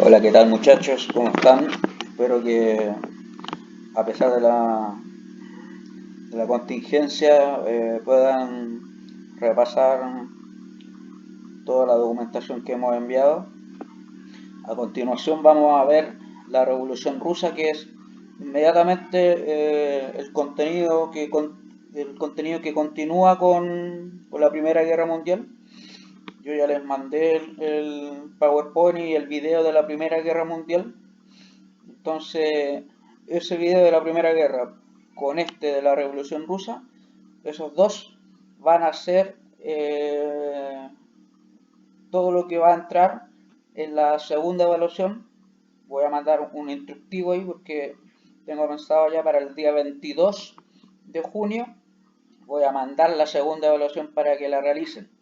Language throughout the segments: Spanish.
Hola, ¿qué tal muchachos? ¿Cómo están? Espero que a pesar de la contingencia puedan repasar toda la documentación que hemos enviado. A continuación vamos a ver la Revolución Rusa, que es inmediatamente el contenido que continúa con la Primera Guerra Mundial. Yo ya les mandé el PowerPoint y el video de la Primera Guerra Mundial. Entonces, ese video de la Primera Guerra con este de la Revolución Rusa, esos dos van a ser todo lo que va a entrar en la segunda evaluación. Voy a mandar un instructivo ahí porque tengo pensado ya para el día 22 de junio. Voy a mandar la segunda evaluación para que la realicen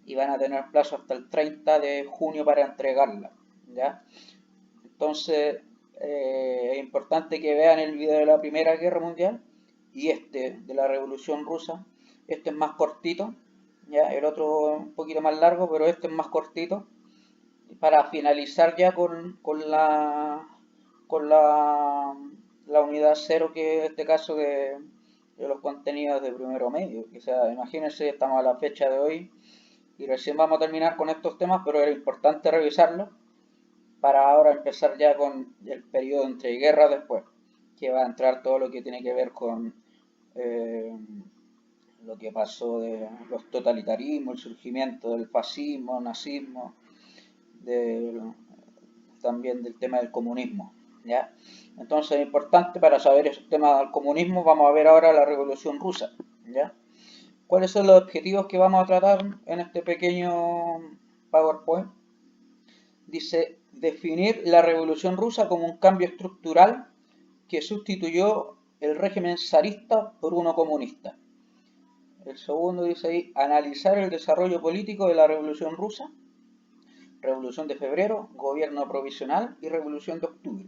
y van a tener plazo hasta el 30 de junio para entregarla. ¿Ya? Entonces, es importante que vean el video de la Primera Guerra Mundial y este de la Revolución Rusa. Este es más cortito, ¿ya? El otro un poquito más largo, pero este es más cortito. Para finalizar ya con la unidad cero, que es este caso de los contenidos de primero medio. O sea, imagínense, estamos a la fecha de hoy y recién vamos a terminar con estos temas, pero era importante revisarlos para ahora empezar ya con el periodo entre guerras después, que va a entrar todo lo que tiene que ver con eh, lo que pasó de los totalitarismos, el surgimiento del fascismo, nazismo, de, también del tema del comunismo. ¿Ya? Entonces es importante para saber esos temas del comunismo, vamos a ver ahora la Revolución Rusa. ¿Ya? ¿Cuáles son los objetivos que vamos a tratar en este pequeño PowerPoint? Dice, definir la Revolución Rusa como un cambio estructural que sustituyó el régimen zarista por uno comunista. El segundo dice ahí, analizar el desarrollo político de la Revolución Rusa, Revolución de Febrero, Gobierno Provisional y Revolución de Octubre.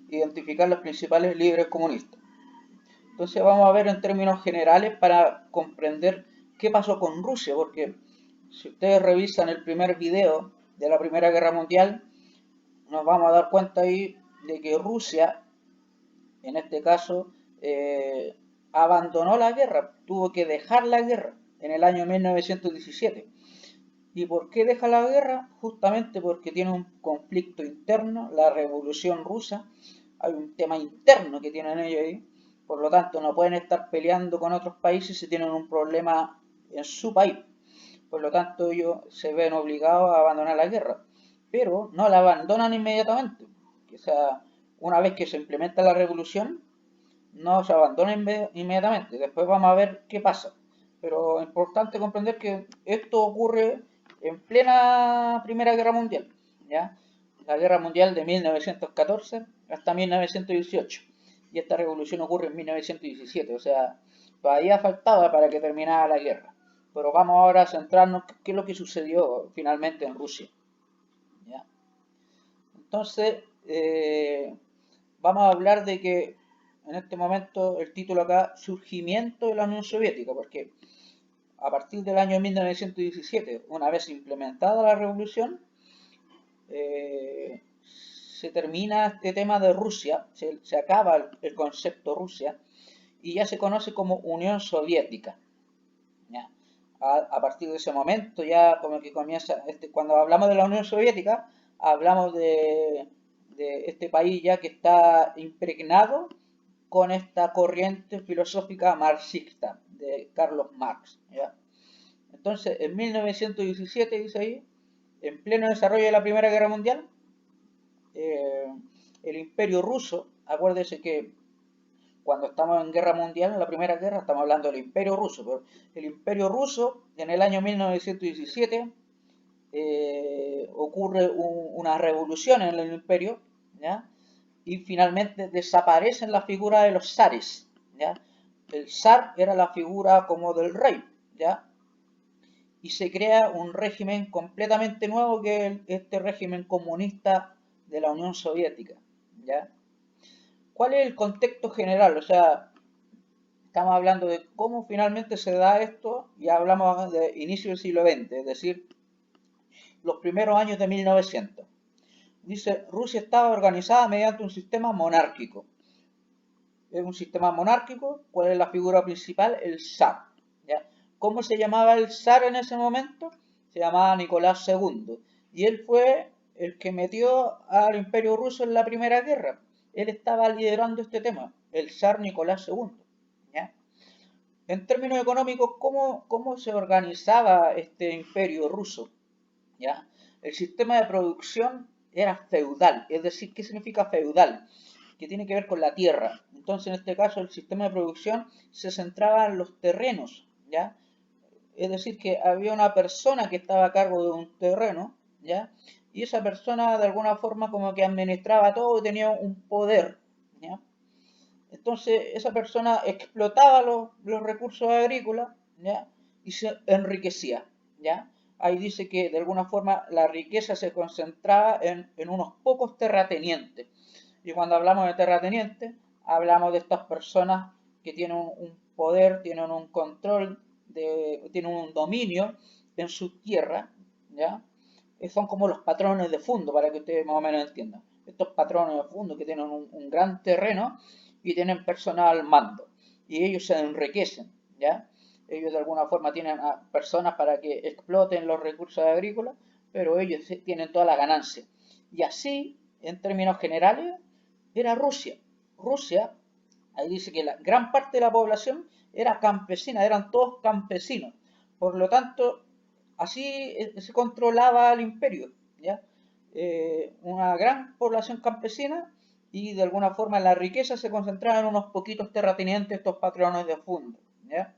Identificar los principales líderes comunistas. Entonces vamos a ver en términos generales para comprender qué pasó con Rusia, porque si ustedes revisan el primer video de la Primera Guerra Mundial, nos vamos a dar cuenta ahí de que Rusia, en este caso, abandonó la guerra, tuvo que dejar la guerra en el año 1917. ¿Y por qué deja la guerra? Justamente porque tiene un conflicto interno, la revolución rusa, hay un tema interno que tienen ellos ahí, por lo tanto no pueden estar peleando con otros países si tienen un problema en su país. Por lo tanto ellos se ven obligados a abandonar la guerra, pero no la abandonan inmediatamente. O sea, una vez que se implementa la revolución, no se abandona inmediatamente. Después vamos a ver qué pasa. Pero es importante comprender que esto ocurre en plena Primera Guerra Mundial. ¿Ya? La Guerra Mundial de 1914 hasta 1918. Y esta revolución ocurre en 1917. O sea, todavía faltaba para que terminara la guerra. Pero vamos ahora a centrarnos en qué es lo que sucedió finalmente en Rusia. ¿Ya? Entonces, vamos a hablar de que en este momento el título acá, surgimiento de la Unión Soviética, porque a partir del año 1917, una vez implementada la revolución, se termina este tema de Rusia, se acaba el concepto Rusia y ya se conoce como Unión Soviética. ¿Ya? A partir de ese momento ya como que comienza, cuando hablamos de la Unión Soviética, hablamos de este país ya que está impregnado con esta corriente filosófica marxista de Carlos Marx. ¿Ya? Entonces, en 1917, dice ahí, en pleno desarrollo de la Primera Guerra Mundial, eh, el Imperio Ruso, acuérdese que cuando estamos en guerra mundial, en la Primera Guerra, estamos hablando del Imperio Ruso, pero el Imperio Ruso, en el año 1917, ocurre una revolución en el Imperio, ¿ya? Y finalmente desaparecen la figura de los zares, ¿ya? El zar era la figura como del rey, ¿ya? Y se crea un régimen completamente nuevo que es este régimen comunista de la Unión Soviética, ¿ya? ¿Cuál es el contexto general? O sea, estamos hablando de cómo finalmente se da esto y hablamos de inicio del siglo XX, es decir, los primeros años de 1900. dice, Rusia estaba organizada mediante un sistema monárquico. Es un sistema monárquico. ¿Cuál es la figura principal? El zar. ¿Ya? ¿Cómo se llamaba el zar en ese momento? Se llamaba Nicolás II. Y él fue el que metió al Imperio Ruso en la Primera Guerra. Él estaba liderando este tema, el zar Nicolás II. ¿Ya? En términos económicos, ¿cómo se organizaba este Imperio Ruso? ¿Ya? El sistema de producción era feudal. Es decir, ¿qué significa feudal? Que tiene que ver con la tierra. Entonces, en este caso, el sistema de producción se centraba en los terrenos, ¿ya? Es decir, que había una persona que estaba a cargo de un terreno, ¿ya? Y esa persona, de alguna forma, como que administraba todo y tenía un poder, ¿ya? Entonces, esa persona explotaba los recursos agrícolas, ¿ya? Y se enriquecía, ¿ya? Ahí dice que, de alguna forma, la riqueza se concentraba en unos pocos terratenientes. Y cuando hablamos de terratenientes, hablamos de estas personas que tienen un poder, tienen un control, tienen un dominio en su tierra, ¿ya? Son como los patrones de fondo, para que ustedes más o menos entiendan. Estos patrones de fondo que tienen un gran terreno y tienen personal al mando. Y ellos se enriquecen, ¿ya? Ellos de alguna forma tienen a personas para que exploten los recursos agrícolas, pero ellos tienen toda la ganancia. Y así, en términos generales, era Rusia. Rusia, ahí dice que la gran parte de la población era campesina, eran todos campesinos. Por lo tanto, así se controlaba el imperio, ¿ya? Una gran población campesina y de alguna forma la riqueza se concentraba en unos poquitos terratenientes, estos patrones de fondo, ¿ya?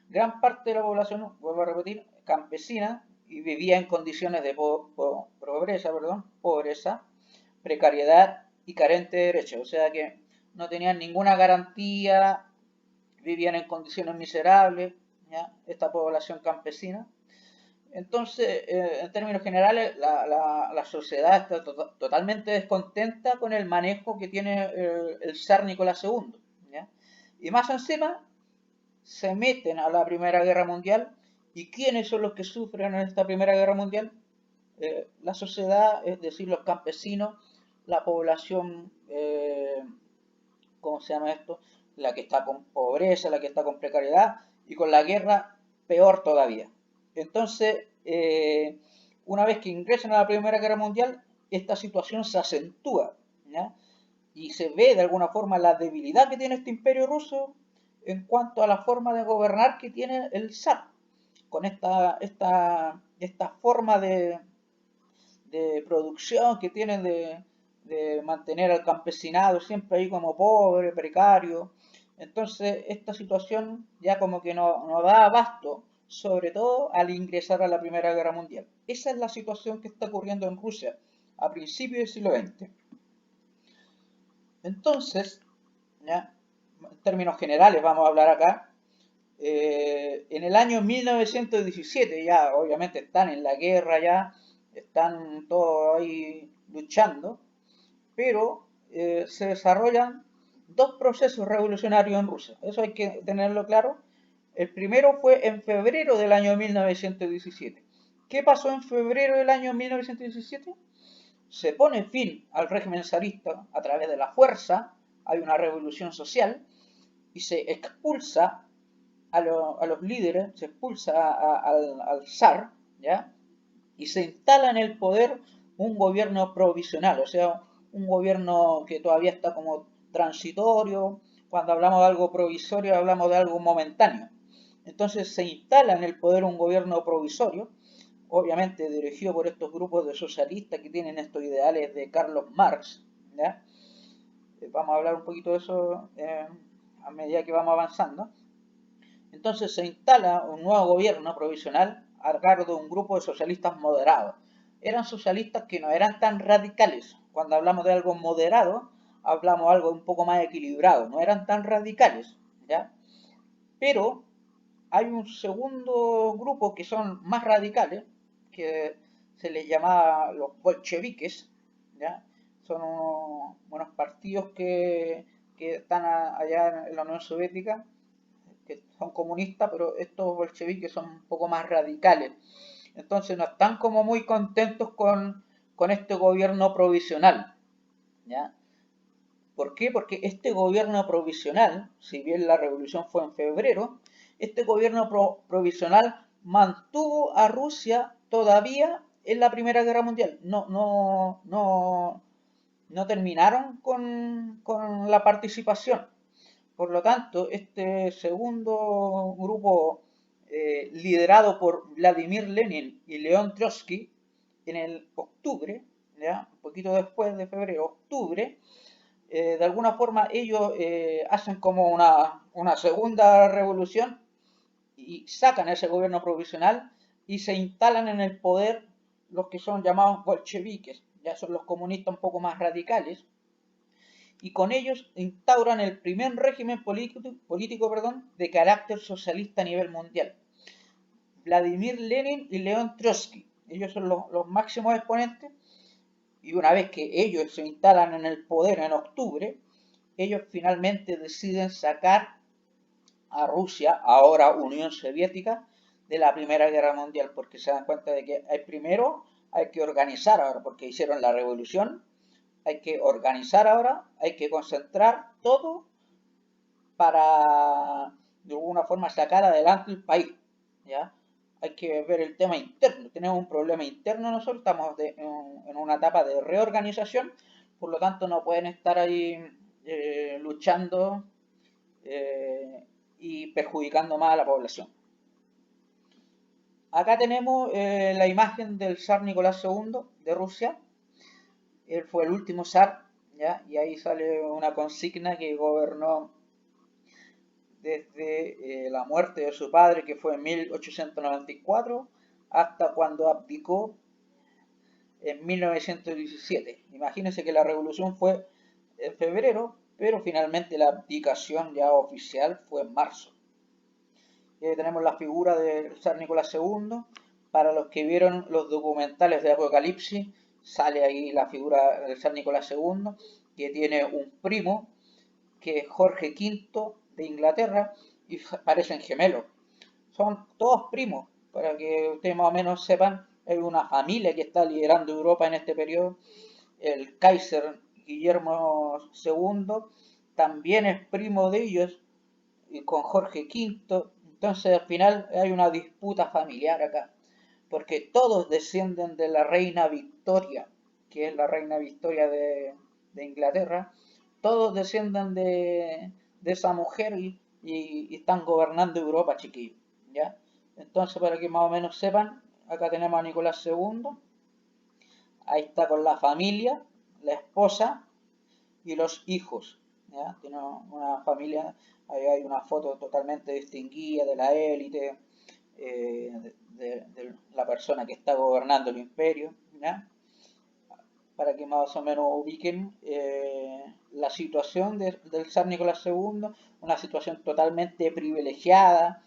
Gran parte de la población, vuelvo a repetir, campesina y vivía en condiciones de pobreza, precariedad y carente de derechos, o sea que no tenían ninguna garantía, vivían en condiciones miserables, ¿ya? Esta población campesina. Entonces, en términos generales, la sociedad está totalmente descontenta con el manejo que tiene el zar Nicolás II, ¿ya? Y más encima, se meten a la Primera Guerra Mundial. ¿Y quiénes son los que sufren en esta Primera Guerra Mundial? La sociedad, es decir, los campesinos, la población, ¿cómo se llama esto? La que está con pobreza, la que está con precariedad, y con la guerra peor todavía. Entonces, una vez que ingresan a la Primera Guerra Mundial, esta situación se acentúa, ¿ya? Y se ve de alguna forma la debilidad que tiene este imperio ruso en cuanto a la forma de gobernar que tiene el zar, con esta forma de producción que tienen de mantener al campesinado siempre ahí como pobre, precario. Entonces esta situación ya como que no da abasto, sobre todo al ingresar a la Primera Guerra Mundial. Esa es la situación que está ocurriendo en Rusia a principios del siglo XX. Entonces, ¿ya? En términos generales vamos a hablar acá, en el año 1917 ya obviamente están en la guerra, ya están todos ahí luchando, pero se desarrollan dos procesos revolucionarios en Rusia, eso hay que tenerlo claro. El primero fue en febrero del año 1917. ¿Qué pasó en febrero del año 1917? Se pone fin al régimen zarista a través de la fuerza, hay una revolución social y se expulsa a los líderes, se expulsa al zar, ¿ya? Y se instala en el poder un gobierno provisional, o sea, un gobierno que todavía está como transitorio. Cuando hablamos de algo provisorio, hablamos de algo momentáneo. Entonces se instala en el poder un gobierno provisorio, obviamente dirigido por estos grupos de socialistas que tienen estos ideales de Carlos Marx, ¿ya? Vamos a hablar un poquito de eso a medida que vamos avanzando. Entonces se instala un nuevo gobierno provisional a cargo de un grupo de socialistas moderados. Eran socialistas que no eran tan radicales. Cuando hablamos de algo moderado, hablamos de algo un poco más equilibrado. No eran tan radicales, ¿ya? Pero hay un segundo grupo que son más radicales, que se les llamaba los bolcheviques, ¿ya? Son unos partidos que están allá en la Unión Soviética, que son comunistas, pero estos bolcheviques son un poco más radicales. Entonces no están como muy contentos con este gobierno provisional, ¿ya? ¿Por qué? Porque este gobierno provisional, si bien la revolución fue en febrero, este gobierno provisional mantuvo a Rusia todavía en la Primera Guerra Mundial. No terminaron con la participación. Por lo tanto, este segundo grupo, liderado por Vladimir Lenin y León Trotsky, en el octubre, ¿ya? Un poquito después de febrero, octubre, de alguna forma ellos hacen como una segunda revolución y sacan ese gobierno provisional y se instalan en el poder los que son llamados bolcheviques, ya son los comunistas un poco más radicales, y con ellos instauran el primer régimen político de carácter socialista a nivel mundial. Vladimir Lenin y León Trotsky, ellos son los máximos exponentes, y una vez que ellos se instalan en el poder en octubre, ellos finalmente deciden sacar a Rusia, ahora Unión Soviética, de la Primera Guerra Mundial, porque se dan cuenta de que primero hay que organizar ahora, porque hicieron la revolución, hay que organizar ahora, hay que concentrar todo para de alguna forma sacar adelante el país, ¿ya? Hay que ver el tema interno, tenemos un problema interno nosotros, estamos en una etapa de reorganización, por lo tanto no pueden estar ahí luchando y perjudicando más a la población. Acá tenemos la imagen del zar Nicolás II de Rusia. Él fue el último zar, ¿ya? Y ahí sale una consigna que gobernó desde la muerte de su padre, que fue en 1894, hasta cuando abdicó en 1917. Imagínense que la revolución fue en febrero, pero finalmente la abdicación ya oficial fue en marzo. Tenemos la figura del zar Nicolás II. Para los que vieron los documentales de Apocalipsis, sale ahí la figura del zar Nicolás II, que tiene un primo, que es Jorge V de Inglaterra, y parecen gemelos. Son todos primos, para que ustedes más o menos sepan. Hay una familia que está liderando Europa en este periodo. El Kaiser Guillermo II también es primo de ellos, y con Jorge V. Entonces al final hay una disputa familiar acá, porque todos descienden de la reina Victoria, que es la reina Victoria de Inglaterra. Todos descienden de esa mujer y están gobernando Europa, chiquillos, ¿ya? Entonces, para que más o menos sepan, acá tenemos a Nicolás II, ahí está con la familia, la esposa y los hijos, ¿ya? Tiene una familia, ahí hay una foto totalmente distinguida de la élite, de la persona que está gobernando el imperio, ¿ya? Para que más o menos ubiquen la situación del zar Nicolás II, una situación totalmente privilegiada,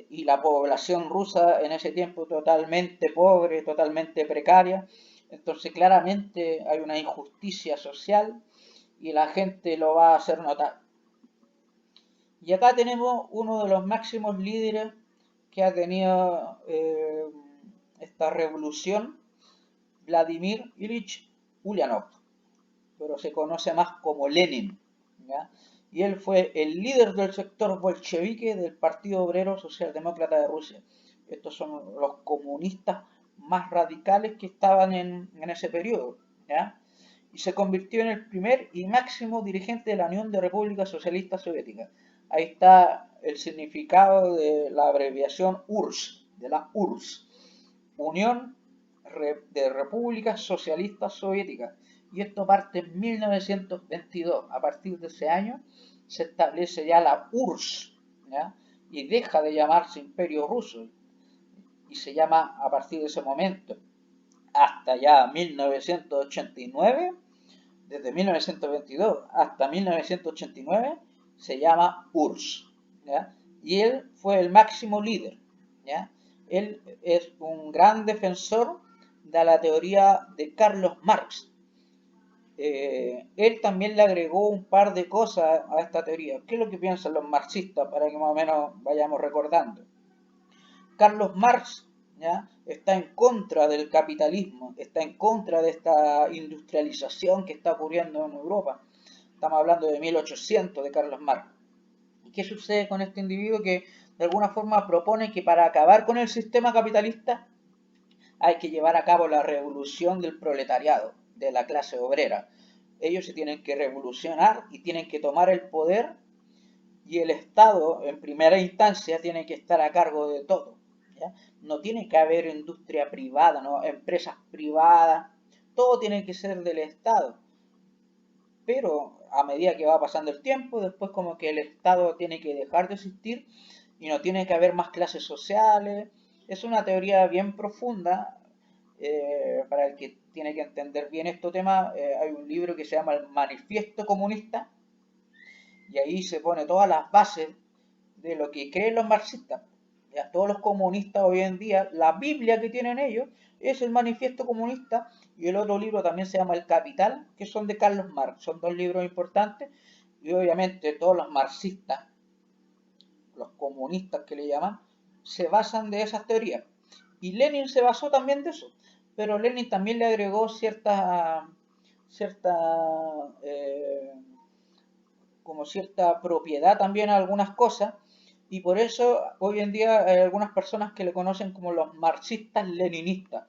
y la población rusa en ese tiempo totalmente pobre, totalmente precaria. Entonces claramente hay una injusticia social y la gente lo va a hacer notar. Y acá tenemos uno de los máximos líderes que ha tenido esta revolución, Vladimir Ilich Ulyanov, pero se conoce más como Lenin, ¿ya? Y él fue el líder del sector bolchevique del Partido Obrero Socialdemócrata de Rusia. Estos son los comunistas más radicales que estaban en ese periodo, ¿ya? Y se convirtió en el primer y máximo dirigente de la Unión de Repúblicas Socialistas Soviéticas. Ahí está el significado de la abreviación URSS, de la URSS, Unión de Repúblicas Socialistas Soviéticas. Y esto parte en 1922. A partir de ese año se establece ya la URSS, ¿ya? Y deja de llamarse Imperio Ruso y se llama a partir de ese momento hasta ya 1989, desde 1922 hasta 1989 se llama URSS, ¿ya? Y él fue el máximo líder, ¿ya? Él es un gran defensor de la teoría de Carlos Marx. Él también le agregó un par de cosas a esta teoría. ¿Qué es lo que piensan los marxistas? Para que más o menos vayamos recordando. Carlos Marx, ¿ya? Está en contra del capitalismo, está en contra de esta industrialización que está ocurriendo en Europa. Estamos hablando de 1800 de Carlos Marx. ¿Y qué sucede con este individuo que de alguna forma propone que para acabar con el sistema capitalista hay que llevar a cabo la revolución del proletariado, de la clase obrera? Ellos se tienen que revolucionar y tienen que tomar el poder, y el Estado en primera instancia tiene que estar a cargo de todo, ¿ya? No tiene que haber industria privada, ¿no? Empresas privadas, todo tiene que ser del Estado. Pero a medida que va pasando el tiempo, después como que el Estado tiene que dejar de existir y no tiene que haber más clases sociales. Es una teoría bien profunda. Para el que tiene que entender bien estos temas, hay un libro que se llama El Manifiesto Comunista, y ahí se pone todas las bases de lo que creen los marxistas. Ya, todos los comunistas hoy en día, la Biblia que tienen ellos es el Manifiesto Comunista, y el otro libro también se llama El Capital, que son de Carlos Marx. Son dos libros importantes, y obviamente todos los marxistas, los comunistas que le llaman, se basan de esas teorías. Y Lenin se basó también de eso, pero Lenin también le agregó cierta como cierta propiedad también a algunas cosas, y por eso hoy en día hay algunas personas que le conocen como los marxistas-leninistas,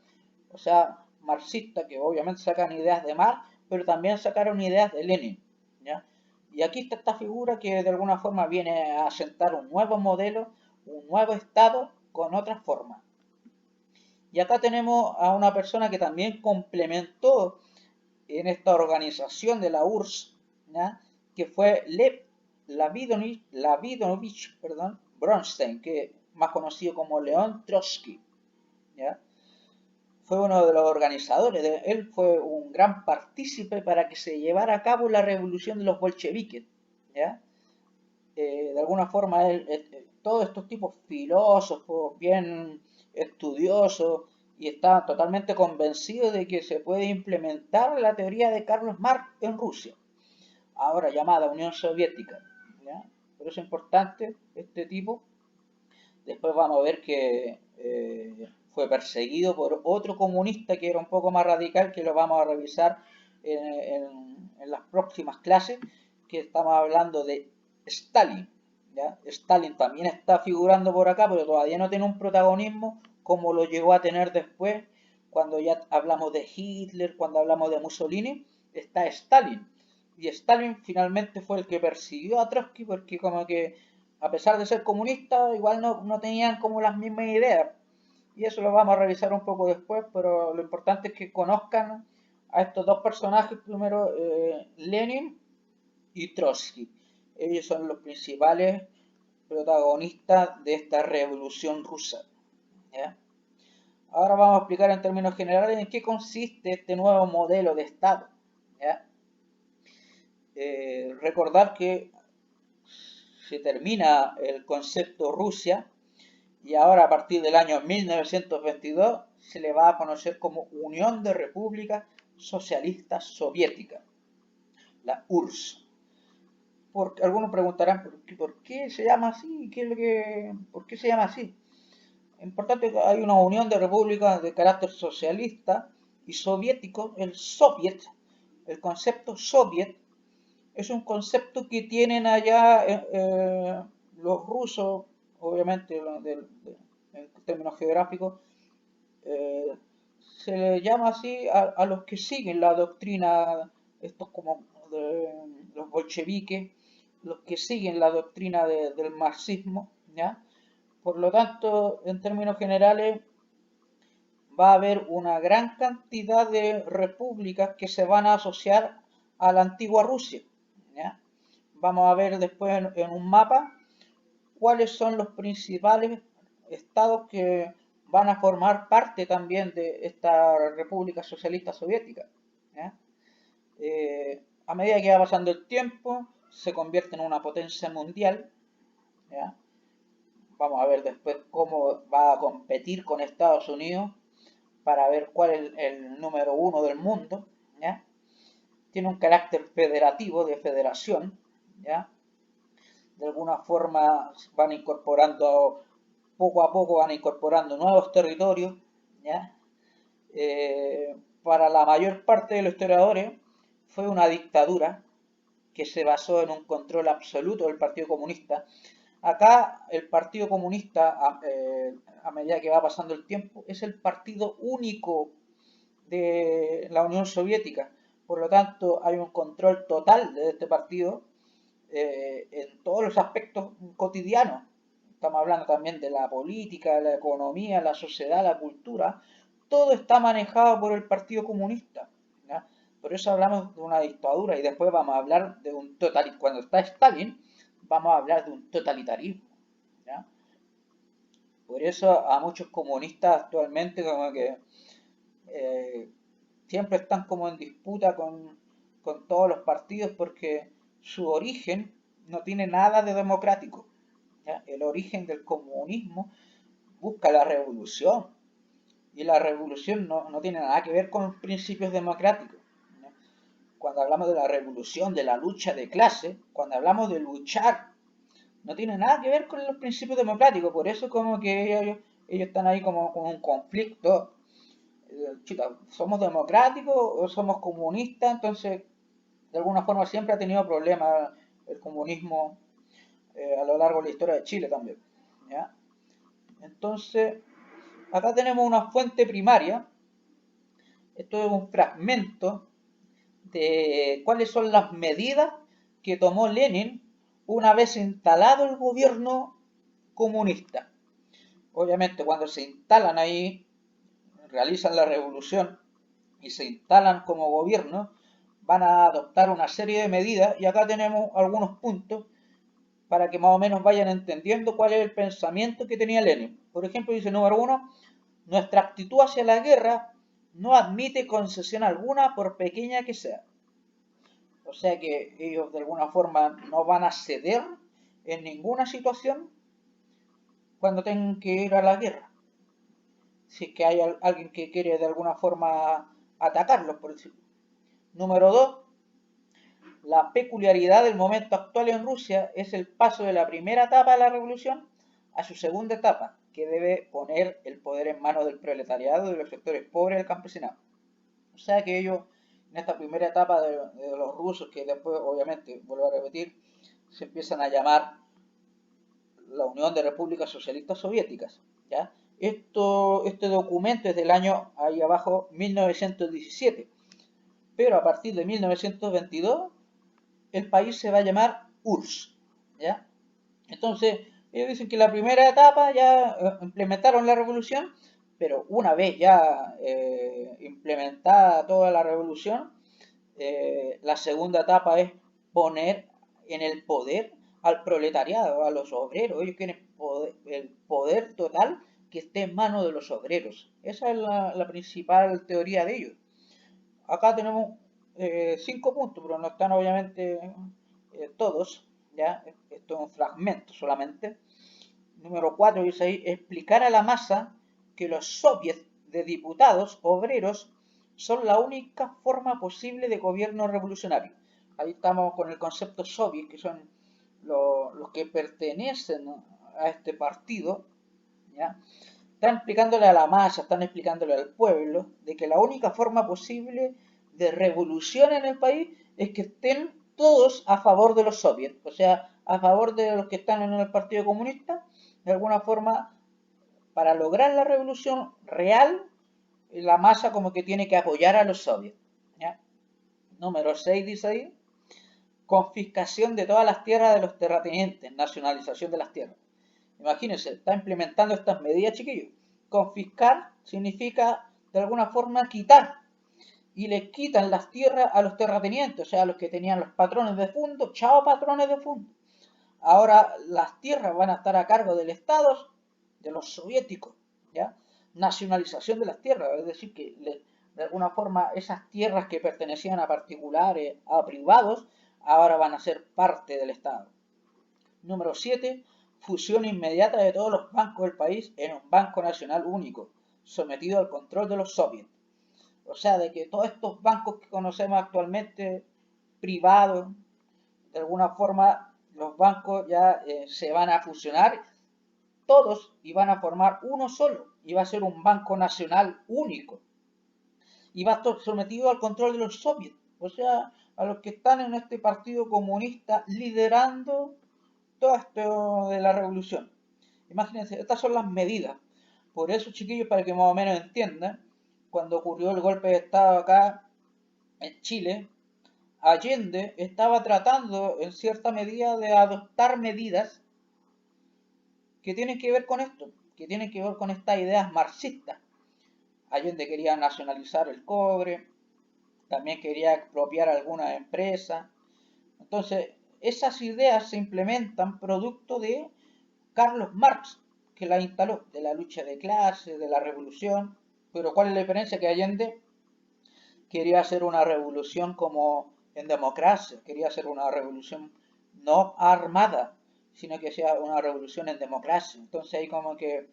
o sea, marxistas que obviamente sacan ideas de Marx, pero también sacaron ideas de Lenin, ¿ya? Y aquí está esta figura que de alguna forma viene a sentar un nuevo modelo, un nuevo Estado con otra forma. Y acá tenemos a una persona que también complementó en esta organización de la URSS, ¿ya? Que fue Lev Lavinovich, Bronstein, que más conocido como León Trotsky, ¿ya? Fue uno de los organizadores, él fue un gran partícipe para que se llevara a cabo la revolución de los bolcheviques, ¿ya? De alguna forma todos estos tipos filósofos, bien estudiosos, y estaban totalmente convencidos de que se puede implementar la teoría de Carlos Marx en Rusia, ahora llamada Unión Soviética, ¿ya? Por eso es importante este tipo. Después vamos a ver que fue perseguido por otro comunista que era un poco más radical, que lo vamos a revisar en las próximas clases, que estamos hablando de Stalin, ¿ya? Stalin también está figurando por acá, pero todavía no tiene un protagonismo como lo llegó a tener después, cuando ya hablamos de Hitler, cuando hablamos de Mussolini, está Stalin. Y Stalin finalmente fue el que persiguió a Trotsky, porque como que a pesar de ser comunistas, igual no tenían como las mismas ideas. Y eso lo vamos a revisar un poco después, pero lo importante es que conozcan a estos dos personajes, primero Lenin y Trotsky. Ellos son los principales protagonistas de esta revolución rusa, ¿ya? Ahora vamos a explicar en términos generales en qué consiste este nuevo modelo de Estado, ¿ya? Recordar que se termina el concepto Rusia, y ahora a partir del año 1922 se le va a conocer como Unión de Repúblicas Socialistas Soviéticas, la URSS. Porque algunos preguntarán ¿por qué se llama así? ¿Por qué se llama así? Importante que hay una unión de repúblicas de carácter socialista y soviético. El soviet, el concepto soviet, es un concepto que tienen allá los rusos, obviamente en términos geográficos, eh, se le llama así a los que siguen la doctrina, estos como de, los bolcheviques, los que siguen la doctrina del marxismo, ¿ya? Por lo tanto, en términos generales, va a haber una gran cantidad de repúblicas que se van a asociar a la antigua Rusia, ¿ya? Vamos a ver después en un mapa cuáles son los principales estados que van a formar parte también de esta República Socialista Soviética, ¿ya? A medida que va pasando el tiempo, se convierte en una potencia mundial, ¿ya? Vamos a ver después cómo va a competir con Estados Unidos para ver cuál es el número uno del mundo, ¿ya? Tiene un carácter federativo, de federación, ¿ya? De alguna forma van incorporando poco a poco van incorporando nuevos territorios, ¿ya? Para la mayor parte de los historiadores fue una dictadura que se basó en un control absoluto del Partido Comunista. Acá el Partido Comunista, a medida que va pasando el tiempo, es el partido único de la Unión Soviética. Por lo tanto, hay un control total de este partido en todos los aspectos cotidianos. Estamos hablando también de la política, la economía, la sociedad, la cultura. Todo está manejado por el Partido Comunista, ¿ya? Por eso hablamos de una dictadura y después vamos a hablar de un totalitarismo. Cuando está Stalin, vamos a hablar de un totalitarismo, ¿ya? Por eso a muchos comunistas actualmente como que eh, siempre están como en disputa con todos los partidos porque su origen no tiene nada de democrático, ¿ya? El origen del comunismo busca la revolución y la revolución no tiene nada que ver con los principios democráticos, ¿ya? Cuando hablamos de la revolución, de la lucha de clase, cuando hablamos de luchar, no tiene nada que ver con los principios democráticos, por eso como que ellos están ahí como con un conflicto. Chuta, ¿somos democráticos o somos comunistas? Entonces, de alguna forma siempre ha tenido problemas el comunismo a lo largo de la historia de Chile también, ¿ya? Entonces, acá tenemos una fuente primaria. Esto es un fragmento de cuáles son las medidas que tomó Lenin una vez instalado el gobierno comunista. Obviamente, cuando se instalan ahí, realizan la revolución y se instalan como gobierno, van a adoptar una serie de medidas y acá tenemos algunos puntos para que más o menos vayan entendiendo cuál es el pensamiento que tenía Lenin. Por ejemplo, dice número uno, nuestra actitud hacia la guerra no admite concesión alguna por pequeña que sea. O sea que ellos de alguna forma no van a ceder en ninguna situación cuando tengan que ir a la guerra. Si es que hay alguien que quiere de alguna forma atacarlos, por decirlo. Número 2, la peculiaridad del momento actual en Rusia es el paso de la primera etapa de la revolución a su segunda etapa, que debe poner el poder en manos del proletariado y de los sectores pobres del campesinado. O sea que ellos, en esta primera etapa de los rusos, que después, obviamente, vuelvo a repetir, se empiezan a llamar la Unión de Repúblicas Socialistas Soviéticas, ¿ya? Este documento es del año, ahí abajo, 1917, pero a partir de 1922 el país se va a llamar URSS, ¿ya? Entonces, ellos dicen que la primera etapa ya implementaron la revolución, pero una vez ya implementada toda la revolución, la segunda etapa es poner en el poder al proletariado, a los obreros. Ellos quieren el poder total que esté en manos de los obreros. Esa es la principal teoría de ellos. Acá tenemos 5 puntos, pero no están obviamente todos, ¿ya? Esto es un fragmento solamente. Número 4 dice ahí, explicar a la masa que los soviets de diputados obreros son la única forma posible de gobierno revolucionario. Ahí estamos con el concepto soviet, que son los que pertenecen a este partido, ¿ya? Están explicándole a la masa, están explicándole al pueblo, de que la única forma posible de revolución en el país es que estén todos a favor de los soviets, o sea, a favor de los que están en el Partido Comunista, de alguna forma, para lograr la revolución real, la masa como que tiene que apoyar a los soviets, ¿ya? Número 6 dice ahí, confiscación de todas las tierras de los terratenientes, nacionalización de las tierras. Imagínense, está implementando estas medidas, chiquillos. Confiscar significa, de alguna forma, quitar. Y le quitan las tierras a los terratenientes, o sea, a los que tenían los patrones de fondo. Chao, patrones de fondo. Ahora las tierras van a estar a cargo del Estado, de los soviéticos, ¿ya? Nacionalización de las tierras, es decir, que de alguna forma esas tierras que pertenecían a particulares, a privados, ahora van a ser parte del Estado. Número 7, fusión inmediata de todos los bancos del país en un banco nacional único, sometido al control de los soviets. O sea, de que todos estos bancos que conocemos actualmente, privados, de alguna forma los bancos ya se van a fusionar todos iban a formar uno solo, iba a ser un banco nacional único, y va a estar sometido al control de los soviets, o sea, a los que están en este partido comunista liderando todo esto de la revolución. Imagínense, estas son las medidas. Por eso, chiquillos, para que más o menos entiendan, cuando ocurrió el golpe de Estado acá en Chile, Allende estaba tratando en cierta medida de adoptar medidas que tienen que ver con esto, que tienen que ver con estas ideas marxistas. Allende quería nacionalizar el cobre, también quería expropiar algunas empresas. Entonces, esas ideas se implementan producto de Carlos Marx, que la instaló, de la lucha de clases, de la revolución. Pero ¿cuál es la diferencia? Que Allende quería hacer una revolución como en democracia, quería hacer una revolución no armada, sino que sea una revolución en democracia. Entonces ahí como que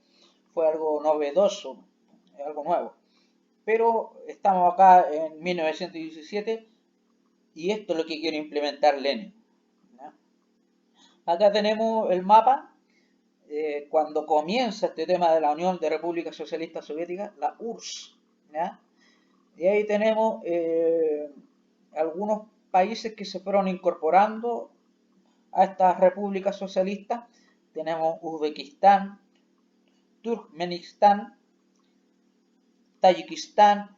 fue algo novedoso, algo nuevo. Pero estamos acá en 1917 y esto es lo que quiere implementar Lenin, ¿no? Acá tenemos el mapa cuando comienza este tema de la Unión de Repúblicas Socialistas Soviéticas, la URSS, ¿ya? Y ahí tenemos algunos países que se fueron incorporando a estas repúblicas socialistas. Tenemos Uzbekistán, Turkmenistán, Tayikistán,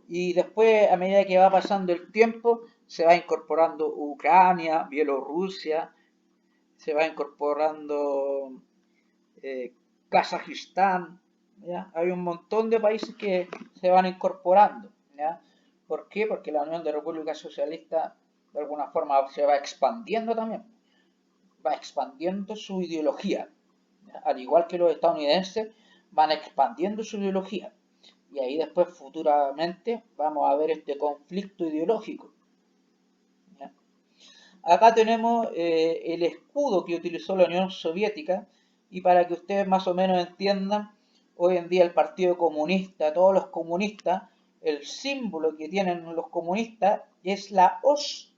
y después, a medida que va pasando el tiempo, se va incorporando Ucrania, Bielorrusia, se va incorporando eh, Kazajistán, ¿ya? Hay un montón de países que se van incorporando, ¿ya? ¿Por qué? Porque la Unión de Repúblicas Socialistas de alguna forma se va expandiendo también, va expandiendo su ideología, ¿ya? Al igual que los estadounidenses van expandiendo su ideología. Y ahí después futuramente vamos a ver este conflicto ideológico, ¿ya? Acá tenemos el escudo que utilizó la Unión Soviética y para que ustedes más o menos entiendan, hoy en día el Partido Comunista, todos los comunistas, el símbolo que tienen los comunistas es la hoz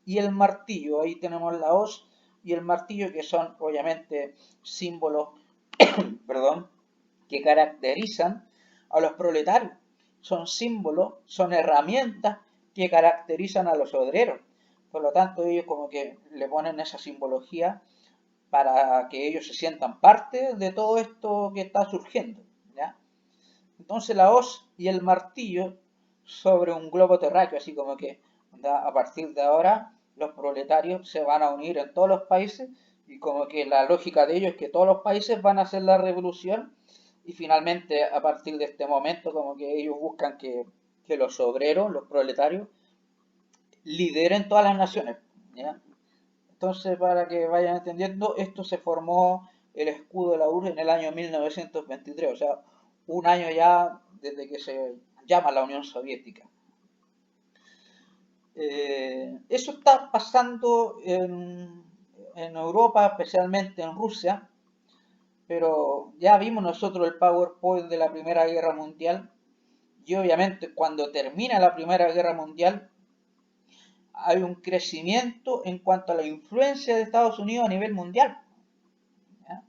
y el martillo. Ahí tenemos la hoz y el martillo que son obviamente símbolos, perdón, que caracterizan a los proletarios. Son símbolos, son herramientas que caracterizan a los obreros. Por lo tanto, ellos como que le ponen esa simbología para que ellos se sientan parte de todo esto que está surgiendo, ¿ya? Entonces la hoz y el martillo sobre un globo terráqueo, así como que a partir de ahora los proletarios se van a unir en todos los países y como que la lógica de ellos es que todos los países van a hacer la revolución y finalmente a partir de este momento como que ellos buscan que los obreros, los proletarios, lideren todas las naciones, ¿ya? Entonces, para que vayan entendiendo, esto se formó el escudo de la URSS en el año 1923, o sea, un año ya desde que se llama la Unión Soviética. Eso está pasando en Europa, especialmente en Rusia, pero ya vimos nosotros el PowerPoint de la Primera Guerra Mundial y obviamente cuando termina la Primera Guerra Mundial hay un crecimiento en cuanto a la influencia de Estados Unidos a nivel mundial, ¿ya?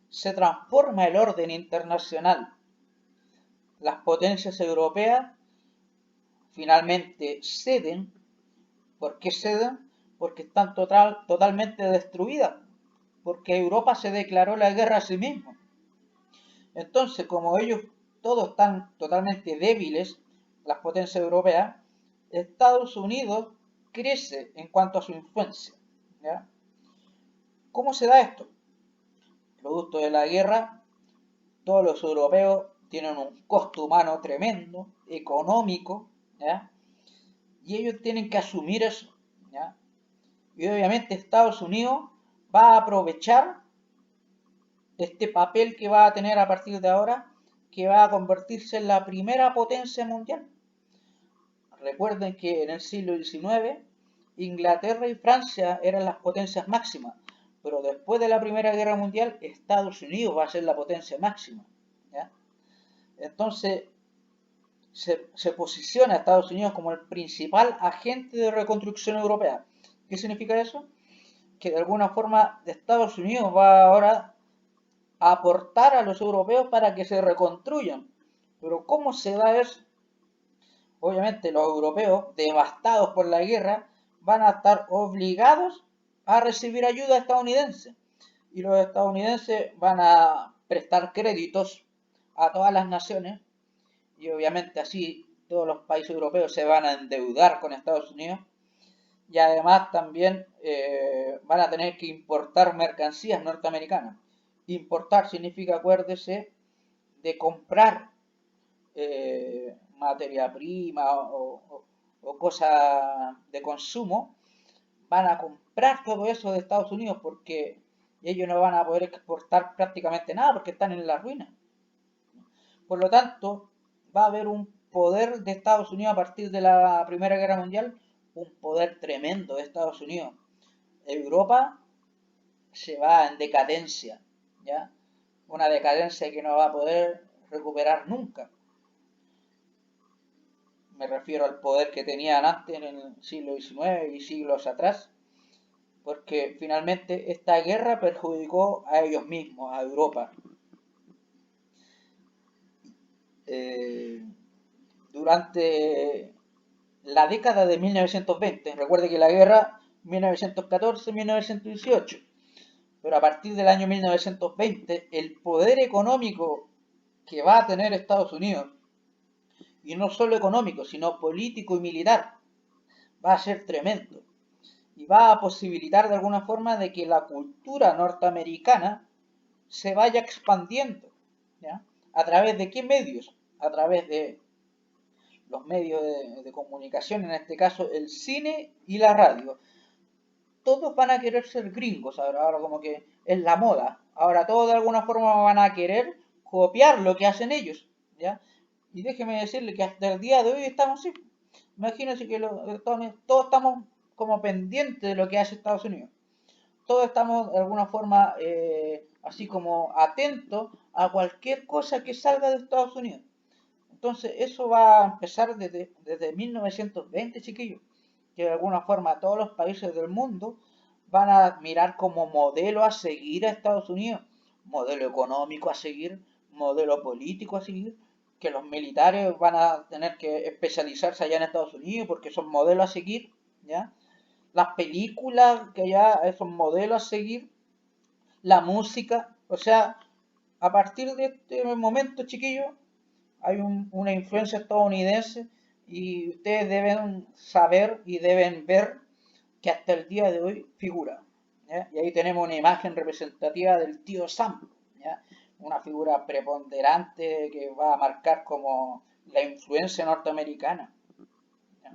Se transforma el orden internacional. Las potencias europeas finalmente ceden. ¿Por qué ceden? Porque están totalmente destruidas, porque Europa se declaró la guerra a sí mismo. Entonces, como ellos todos están totalmente débiles, las potencias europeas, Estados Unidos crece en cuanto a su influencia, ¿ya? ¿Cómo se da esto? Producto de la guerra, todos los europeos tienen un costo humano tremendo, económico, ¿ya? Y ellos tienen que asumir eso, ¿ya? Y obviamente Estados Unidos va a aprovechar este papel que va a tener a partir de ahora, que va a convertirse en la primera potencia mundial. Recuerden que en el siglo XIX Inglaterra y Francia eran las potencias máximas, pero después de la Primera Guerra Mundial Estados Unidos va a ser la potencia máxima, ¿ya? Entonces se posiciona a Estados Unidos como el principal agente de reconstrucción europea. ¿Qué significa eso? Que de alguna forma Estados Unidos va ahora aportar a los europeos para que se reconstruyan. Pero ¿cómo se da eso? Obviamente los europeos, devastados por la guerra, van a estar obligados a recibir ayuda estadounidense. Y los estadounidenses van a prestar créditos a todas las naciones y obviamente así todos los países europeos se van a endeudar con Estados Unidos y además también van a tener que importar mercancías norteamericanas. Importar significa, acuérdese, de comprar materia prima o cosas de consumo, van a comprar todo eso de Estados Unidos porque ellos no van a poder exportar prácticamente nada porque están en la ruina. Por lo tanto, va a haber un poder de Estados Unidos a partir de la Primera Guerra Mundial, un poder tremendo de Estados Unidos. Europa se va en decadencia, ¿ya? Una decadencia que no va a poder recuperar nunca. Me refiero al poder que tenían antes en el siglo XIX y siglos atrás, porque finalmente esta guerra perjudicó a ellos mismos, a Europa. Durante la década de 1920, recuerde que la guerra 1914-1918, pero a partir del año 1920 el poder económico que va a tener Estados Unidos, y no solo económico, sino político y militar, va a ser tremendo y va a posibilitar de alguna forma de que la cultura norteamericana se vaya expandiendo. ¿Ya? ¿A través de qué medios? A través de los medios de comunicación, en este caso el cine y la radio. Todos van a querer ser gringos ahora como que es la moda. Ahora todos de alguna forma van a querer copiar lo que hacen ellos. ¿Ya? Y déjeme decirle que hasta el día de hoy estamos así. Imagínense que todos estamos como pendientes de lo que hace Estados Unidos. Todos estamos de alguna forma así como atentos a cualquier cosa que salga de Estados Unidos. Entonces eso va a empezar desde 1920, chiquillos, que de alguna forma todos los países del mundo van a mirar como modelo a seguir a Estados Unidos, modelo económico a seguir, modelo político a seguir, que los militares van a tener que especializarse allá en Estados Unidos porque son modelos a seguir, ¿ya? Las películas que ya son modelos a seguir, la música, o sea, a partir de este momento, chiquillos, hay una influencia estadounidense y ustedes deben saber y deben ver que hasta el día de hoy figura. ¿Ya? Y ahí tenemos una imagen representativa del tío Sam, ¿ya? Una figura preponderante que va a marcar como la influencia norteamericana. ¿Ya?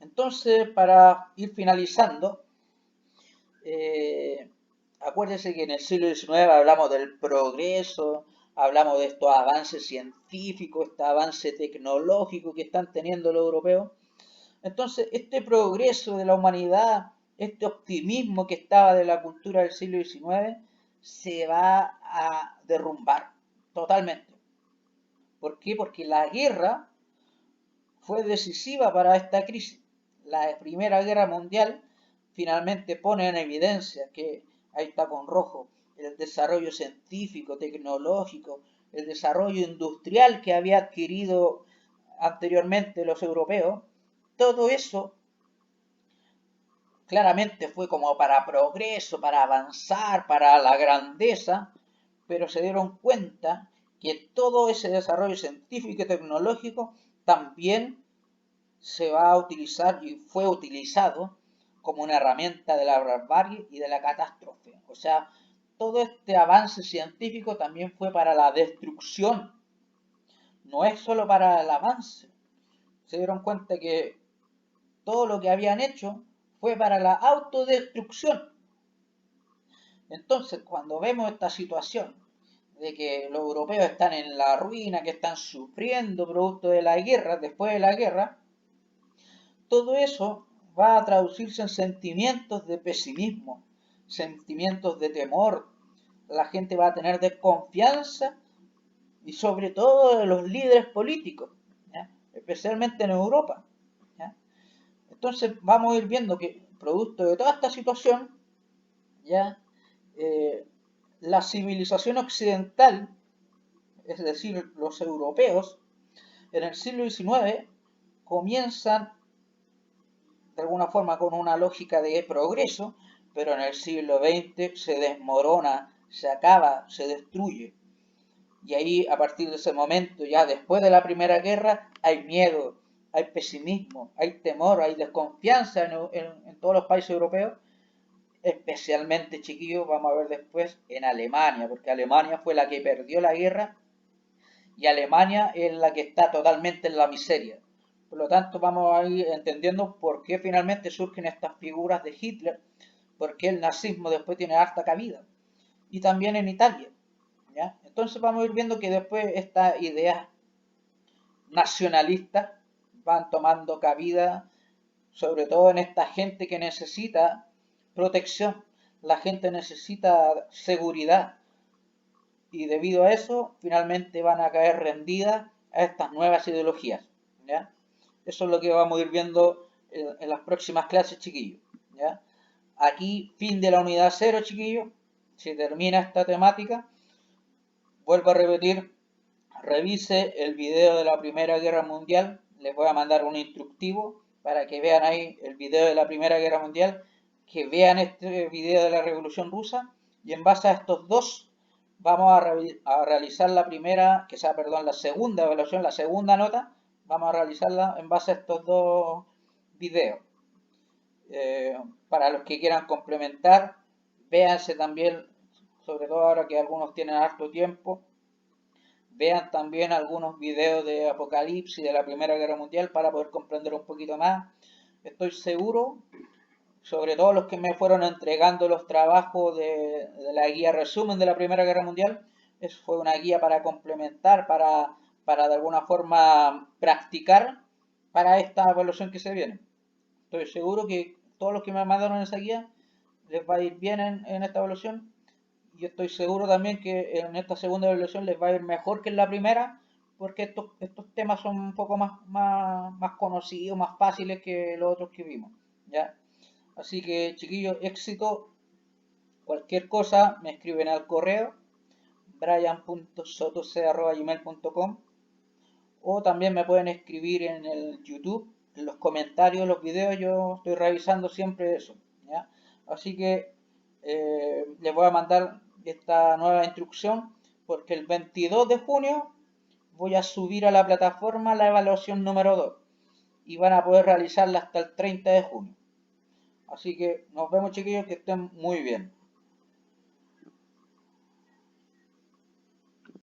Entonces, para ir finalizando, eh, acuérdense que en el siglo XIX hablamos del progreso, hablamos de estos avances científicos, este avance tecnológico que están teniendo los europeos. Entonces, este progreso de la humanidad, este optimismo que estaba de la cultura del siglo XIX, se va a derrumbar totalmente. ¿Por qué? Porque la guerra fue decisiva para esta crisis. La Primera Guerra Mundial finalmente pone en evidencia que, ahí está con rojo, el desarrollo científico, tecnológico, el desarrollo industrial que había adquirido anteriormente los europeos, todo eso claramente fue como para progreso, para avanzar, para la grandeza, pero se dieron cuenta que todo ese desarrollo científico y tecnológico también se va a utilizar y fue utilizado como una herramienta de la barbarie y de la catástrofe. O sea, todo este avance científico también fue para la destrucción, no es solo para el avance. Se dieron cuenta que todo lo que habían hecho fue para la autodestrucción. Entonces, cuando vemos esta situación de que los europeos están en la ruina, que están sufriendo producto de la guerra, después de la guerra, todo eso va a traducirse en sentimientos de pesimismo, sentimientos de temor. La gente va a tener desconfianza y sobre todo de los líderes políticos, ¿ya? Especialmente en Europa. ¿Ya? Entonces vamos a ir viendo que producto de toda esta situación, ya la civilización occidental, es decir, los europeos, en el siglo XIX comienzan de alguna forma con una lógica de progreso, pero en el siglo XX se desmorona, se acaba, se destruye. Y ahí, a partir de ese momento, ya después de la Primera Guerra, hay miedo, hay pesimismo, hay temor, hay desconfianza en todos los países europeos, especialmente, chiquillos, vamos a ver después, en Alemania, porque Alemania fue la que perdió la guerra y Alemania es la que está totalmente en la miseria. Por lo tanto, vamos a ir entendiendo por qué finalmente surgen estas figuras de Hitler, por qué el nazismo después tiene harta cabida. Y también en Italia. ¿Ya? Entonces vamos a ir viendo que después estas ideas nacionalistas van tomando cabida, sobre todo en esta gente que necesita protección, la gente necesita seguridad, y debido a eso finalmente van a caer rendidas a estas nuevas ideologías. ¿Ya? Eso es lo que vamos a ir viendo en las próximas clases, chiquillos. ¿Ya? Aquí, fin de la unidad 0, chiquillos. Se termina esta temática. Vuelvo a repetir, revise el video de la Primera Guerra Mundial. Les voy a mandar un instructivo para que vean ahí el video de la Primera Guerra Mundial, que vean este video de la Revolución Rusa, y en base a estos dos vamos a realizar la primera, que sea, perdón, la segunda evaluación, la segunda nota, vamos a realizarla en base a estos dos videos. Para los que quieran complementar, véanse también, sobre todo ahora que algunos tienen harto tiempo, vean también algunos videos de Apocalipsis de la Primera Guerra Mundial para poder comprender un poquito más. Estoy seguro, sobre todo los que me fueron entregando los trabajos de la guía resumen de la Primera Guerra Mundial, eso fue una guía para complementar, para de alguna forma practicar para esta evaluación que se viene. Estoy seguro que todos los que me mandaron esa guía les va a ir bien en esta evaluación. Y estoy seguro también que en esta segunda evaluación les va a ir mejor que en la primera, porque estos temas son un poco más conocidos, más fáciles que los otros que vimos. ¿Ya? Así que, chiquillos, éxito. Cualquier cosa me escriben al correo brian.sotose@gmail.com, o también me pueden escribir en el YouTube, en los comentarios de los videos. Yo estoy revisando siempre eso. ¿Ya? Así que les voy a mandar esta nueva instrucción, porque el 22 de junio voy a subir a la plataforma la evaluación número 2 y van a poder realizarla hasta el 30 de junio. Así que nos vemos, chiquillos, que estén muy bien.